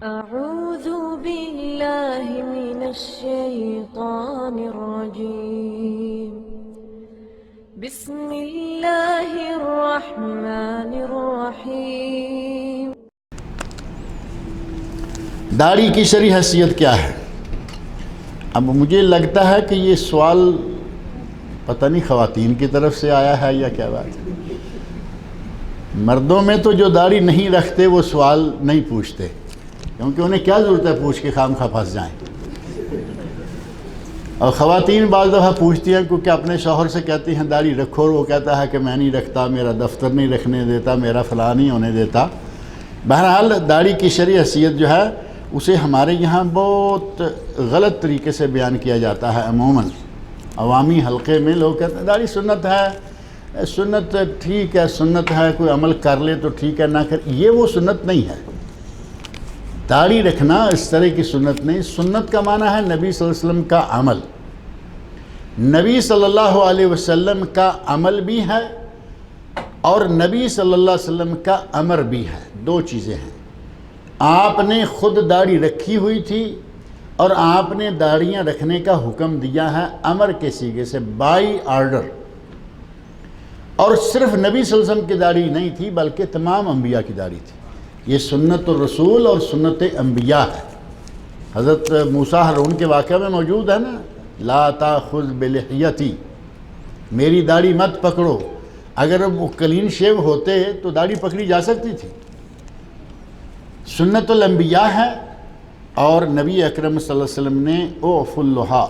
أعوذ بالله من الشيطان الرجيم بسم الله الرحمن الرحيم داڑھی کی شرعی حیثیت کیا ہے؟ اب مجھے لگتا ہے کہ یہ سوال پتہ نہیں خواتین کی طرف سے آیا ہے یا کیا بات ہے۔ مردوں میں تو جو داڑھی نہیں رکھتے وہ سوال نہیں پوچھتے، کیونکہ انہیں کیا ضرورت ہے پوچھ کے خام خواہ پھنس جائیں۔ اور خواتین بعض دفعہ پوچھتی ہیں کیونکہ اپنے شوہر سے کہتی ہیں داڑھی رکھو، اور وہ کہتا ہے کہ میں نہیں رکھتا، میرا دفتر نہیں رکھنے دیتا، میرا فلاں نہیں ہونے دیتا۔ بہرحال داڑھی کی شرعی حیثیت جو ہے اسے ہمارے یہاں بہت غلط طریقے سے بیان کیا جاتا ہے۔ عموماً عوامی حلقے میں لوگ کہتے ہیں داڑھی سنت ہے، سنت ٹھیک ہے، سنت ہے، کوئی عمل کر لے تو ٹھیک ہے، نہ کر، یہ وہ سنت نہیں ہے۔ داڑھی رکھنا اس طرح کی سنت نہیں۔ سنت کا معنی ہے نبی صلی اللہ علیہ وسلم کا عمل۔ نبی صلی اللہ علیہ وسلم کا عمل بھی ہے اور نبی صلی اللہ علیہ وسلم کا امر بھی ہے، دو چیزیں ہیں۔ آپ نے خود داڑھی رکھی ہوئی تھی اور آپ نے داڑھیاں رکھنے کا حکم دیا ہے امر کے صیغے سے، بائی آرڈر۔ اور صرف نبی صلی اللہ علیہ وسلم کی داڑھی نہیں تھی بلکہ تمام انبیاء کی داڑھی تھی۔ یہ سنت الرسول اور سنت انبیاء ہے۔ حضرت موسیٰ ہارون کے واقعہ میں موجود ہے نا، لا تاخذ بلحیتی، میری داڑھی مت پکڑو۔ اگر وہ کلین شیو ہوتے تو داڑھی پکڑی جا سکتی تھی۔ سنت الانبیاء ہے، اور نبی اکرم صلی اللہ علیہ وسلم نے اوف اللحا،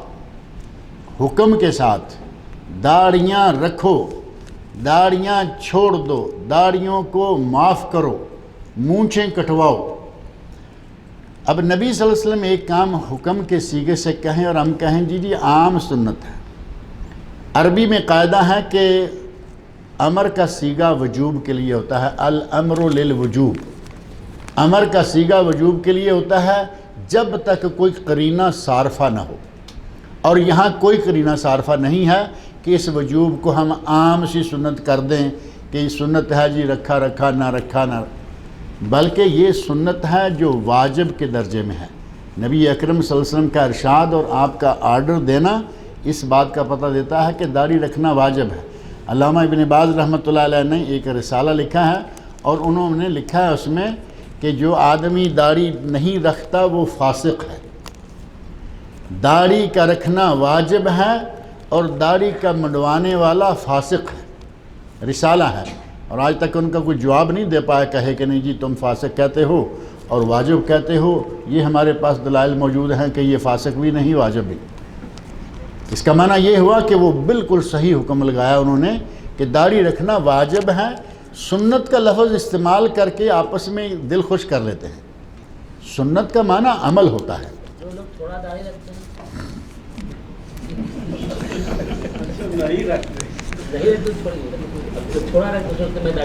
حکم کے ساتھ داڑھیاں رکھو، داڑھیاں چھوڑ دو، داڑھیوں کو معاف کرو، مونچھیں کٹواؤ۔ اب نبی صلی اللہ علیہ وسلم ایک کام حکم کے صیغے سے کہیں اور ہم کہیں جی عام سنت ہے۔ عربی میں قاعدہ ہے کہ امر کا صیغہ وجوب کے لیے ہوتا ہے، الامر للوجوب۔ امر کا صیغہ وجوب کے لیے ہوتا ہے جب تک کوئی قرینہ صارفہ نہ ہو، اور یہاں کوئی قرینہ صارفہ نہیں ہے کہ اس وجوب کو ہم عام سی سنت کر دیں کہ یہ سنت ہے جی رکھا رکھا نہ رکھا نہ، بلکہ یہ سنت ہے جو واجب کے درجے میں ہے۔ نبی اکرم صلی اللہ علیہ وسلم کا ارشاد اور آپ کا آرڈر دینا اس بات کا پتہ دیتا ہے کہ داڑھی رکھنا واجب ہے۔ علامہ ابن باز رحمۃ اللہ علیہ نے ایک رسالہ لکھا ہے اور انہوں نے لکھا ہے اس میں کہ جو آدمی داڑھی نہیں رکھتا وہ فاسق ہے۔ داڑھی کا رکھنا واجب ہے اور داڑھی کا منڈوانے والا فاسق ہے، رسالہ ہے۔ اور آج تک ان کا کوئی جواب نہیں دے پایا، کہے کہ نہیں جی تم فاسق کہتے ہو اور واجب کہتے ہو۔ یہ ہمارے پاس دلائل موجود ہیں کہ یہ فاسق بھی نہیں واجب بھی۔ اس کا معنی یہ ہوا کہ وہ بالکل صحیح حکم لگایا انہوں نے کہ داڑھی رکھنا واجب ہے۔ سنت کا لفظ استعمال کر کے آپس میں دل خوش کر لیتے ہیں۔ سنت کا معنی عمل ہوتا ہے۔ جو لوگ تھوڑا داڑھی رکھتے ہیں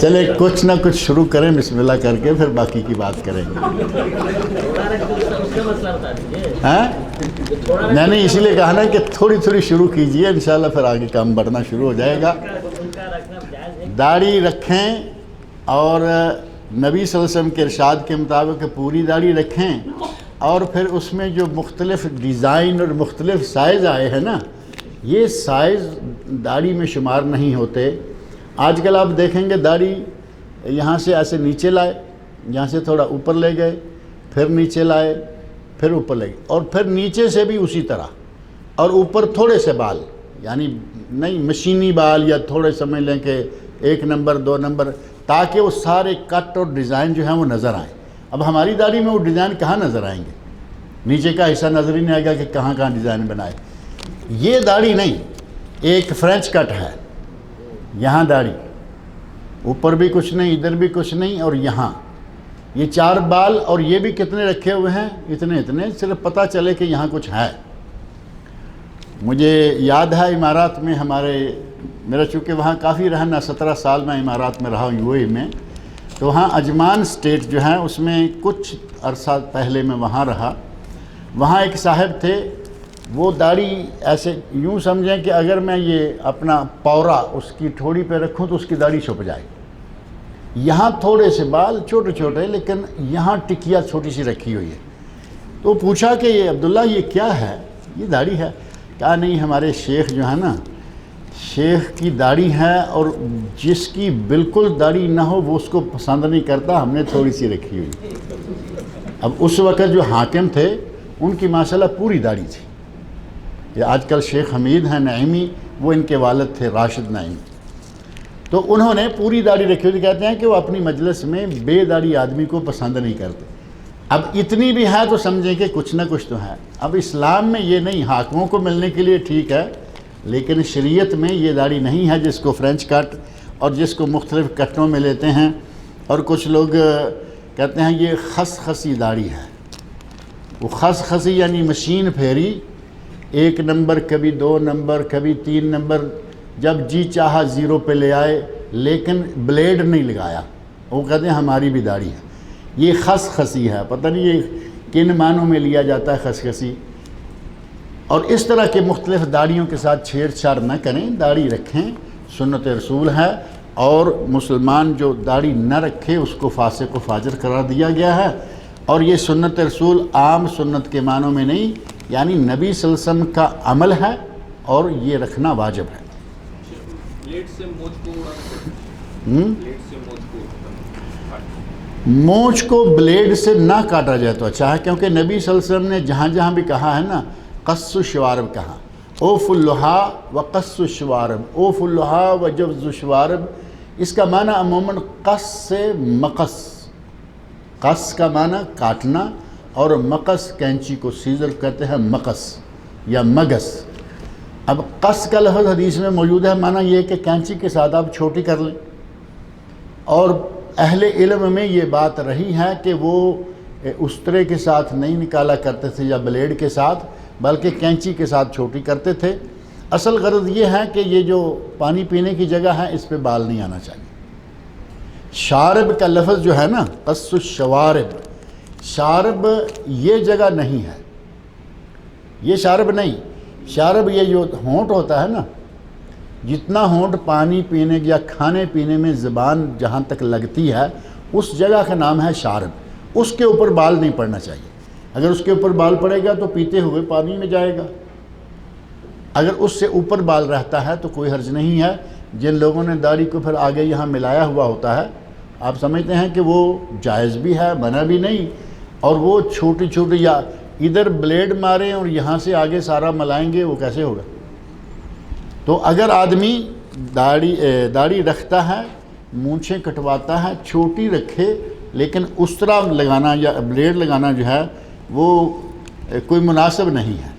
چلے کچھ نہ کچھ شروع کریں بسم اللہ کر کے، پھر باقی کی بات کریں گے۔ میں نے اسی لیے کہا نا کہ تھوڑی تھوڑی شروع کیجئے، انشاءاللہ پھر آگے کام بڑھنا شروع ہو جائے گا۔ داڑھی رکھیں اور نبی صلی اللہ علیہ وسلم کے ارشاد کے مطابق پوری داڑھی رکھیں، اور پھر اس میں جو مختلف ڈیزائن اور مختلف سائز آئے ہیں نا، یہ سائز داڑھی میں شمار نہیں ہوتے۔ آج کل آپ دیکھیں گے داڑھی یہاں سے ایسے نیچے لائے، یہاں سے تھوڑا اوپر لے گئے، پھر نیچے لائے، پھر اوپر لے گئے، اور پھر نیچے سے بھی اسی طرح، اور اوپر تھوڑے سے بال، یعنی نہیں مشینی بال، یا تھوڑے سمجھ لیں کہ 1 نمبر 2 نمبر، تاکہ وہ سارے کٹ اور ڈیزائن جو ہیں وہ نظر آئیں۔ اب ہماری داڑھی میں وہ ڈیزائن کہاں نظر آئیں گے؟ نیچے کا حصہ نظر ہی نہیں آئے گا کہ کہاں کہاں ڈیزائن بنائے۔ یہ داڑھی نہیں، ایک فرینچ کٹ ہے، یہاں داڑھی، اوپر بھی کچھ نہیں، ادھر بھی کچھ نہیں، اور یہاں یہ 4 بال، اور یہ بھی کتنے رکھے ہوئے ہیں؟ اتنے، صرف پتہ چلے کہ یہاں کچھ ہے۔ مجھے یاد ہے امارات میں میرا چونکہ وہاں کافی رہنا، 17 سال میں امارات میں رہا ہوں، UAE میں، تو وہاں عجمان سٹیٹ جو ہے اس میں کچھ عرصہ پہلے میں وہاں رہا۔ وہاں ایک صاحب تھے، وہ داڑھی ایسے یوں سمجھیں کہ اگر میں یہ اپنا پورا اس کی ٹھوڑی پہ رکھوں تو اس کی داڑھی چھپ جائے، یہاں تھوڑے سے بال چھوٹے چھوٹے، لیکن یہاں ٹکیا چھوٹی سی رکھی ہوئی ہے۔ تو پوچھا کہ یہ عبداللہ یہ کیا ہے؟ یہ داڑھی ہے۔ کہا نہیں، ہمارے شیخ جو ہے نا، شیخ کی داڑھی ہے، اور جس کی بالکل داڑھی نہ ہو وہ اس کو پسند نہیں کرتا، ہم نے تھوڑی سی رکھی ہوئی۔ اب اس وقت جو حاکم تھے ان کی ماشاءاللہ پوری داڑھی تھی۔ یہ آج کل شیخ حمید ہیں نعیمی، وہ ان کے والد تھے راشد نعیمی، تو انہوں نے پوری داڑھی رکھی ہوئی۔ کہتے ہیں کہ وہ اپنی مجلس میں بے داڑھی آدمی کو پسند نہیں کرتے۔ اب اتنی بھی ہے تو سمجھیں کہ کچھ نہ کچھ تو ہے۔ اب اسلام میں یہ نہیں، حاکموں کو ملنے کے لیے ٹھیک ہے، لیکن شریعت میں یہ داڑھی نہیں ہے جس کو فرینچ کٹ اور جس کو مختلف کٹوں میں لیتے ہیں، اور کچھ لوگ کہتے ہیں یہ خسخسی داڑھی ہے۔ وہ خسخسی یعنی مشین پھیری، 1 نمبر کبھی 2 نمبر کبھی 3 نمبر، جب جی چاہا 0 پہ لے آئے، لیکن بلیڈ نہیں لگایا۔ وہ کہتے ہیں ہماری بھی داڑھی ہے، یہ خسخسی ہے۔ پتہ نہیں یہ کن معنوں میں لیا جاتا ہے خسخسی۔ اور اس طرح کے مختلف داڑھیوں کے ساتھ چھیڑ چھاڑ نہ کریں، داڑھی رکھیں، سنت رسول ہے، اور مسلمان جو داڑھی نہ رکھے اس کو فاسق و فاجر قرار دیا گیا ہے۔ اور یہ سنت رسول عام سنت کے معنوں میں نہیں، یعنی نبی صلی اللہ علیہ وسلم کا عمل ہے، اور یہ رکھنا واجب ہے۔ بلیڈ سے مونچھ کو اڑانا، بلیڈ سے مونچھ کو بلیڈ سے نہ کاٹا جائے تو اچھا ہے، کیونکہ نبی صلی اللہ علیہ وسلم نے جہاں جہاں بھی کہا ہے نا، قص الشوارب کہا، اوف اللحا و قص الشوارب، اوف اللحا و جوز الشوارب۔ اس کا معنی عموماً قص سے مقص، قص کا معنی کاٹنا، اور مقص کینچی کو سیزر کہتے ہیں، مقص یا مگس۔ اب قص کا لفظ حدیث میں موجود ہے، معنی یہ ہے کہ کینچی کے ساتھ آپ چھوٹی کر لیں، اور اہل علم میں یہ بات رہی ہے کہ وہ استرے کے ساتھ نہیں نکالا کرتے تھے یا بلیڈ کے ساتھ، بلکہ کینچی کے ساتھ چھوٹی کرتے تھے۔ اصل غرض یہ ہے کہ یہ جو پانی پینے کی جگہ ہے اس پہ بال نہیں آنا چاہیے۔ شارب کا لفظ جو ہے نا، قص الشوارب، شارب یہ جگہ نہیں ہے، یہ شارب نہیں۔ شارب یہ جو ہونٹ ہوتا ہے نا، جتنا ہونٹ پانی پینے یا کھانے پینے میں زبان جہاں تک لگتی ہے، اس جگہ کا نام ہے شارب۔ اس کے اوپر بال نہیں پڑنا چاہیے۔ اگر اس کے اوپر بال پڑے گا تو پیتے ہوئے پانی میں جائے گا، اگر اس سے اوپر بال رہتا ہے تو کوئی حرج نہیں ہے۔ جن لوگوں نے داڑھی کو پھر آگے یہاں ملایا ہوا ہوتا ہے، آپ سمجھتے ہیں کہ وہ جائز بھی ہے، منع بھی نہیں، اور وہ چھوٹی چھوٹی یا ادھر بلیڈ ماریں اور یہاں سے آگے سارا ملائیں گے، وہ کیسے ہوگا؟ تو اگر آدمی داڑھی رکھتا ہے، مونچھیں کٹواتا ہے، چھوٹی رکھے، لیکن اس طرح لگانا یا بلیڈ لگانا جو ہے وہ کوئی مناسب نہیں ہے۔